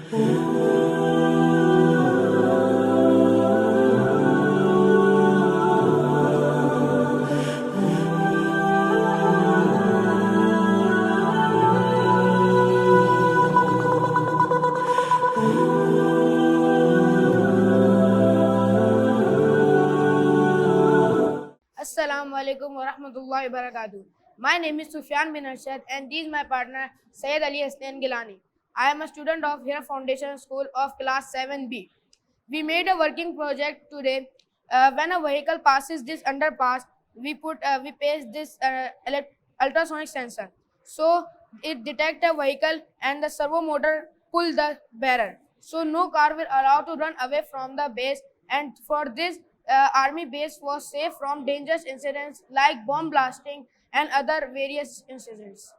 Assalamu alaikum wa rahmatullahi wa barakatuh. My name is Sufyan bin Arshad and this is my partner Syed Ali Hasnain Gilani. I am a student of Hira Foundation School of class 7B. We made a working project today. When a vehicle passes this underpass, we paste this ultrasonic sensor. So it detect a vehicle and the servo motor pull the barrier. So no car will allow to run away from the base. And for this, army base was safe from dangerous incidents like bomb blasting and other various incidents.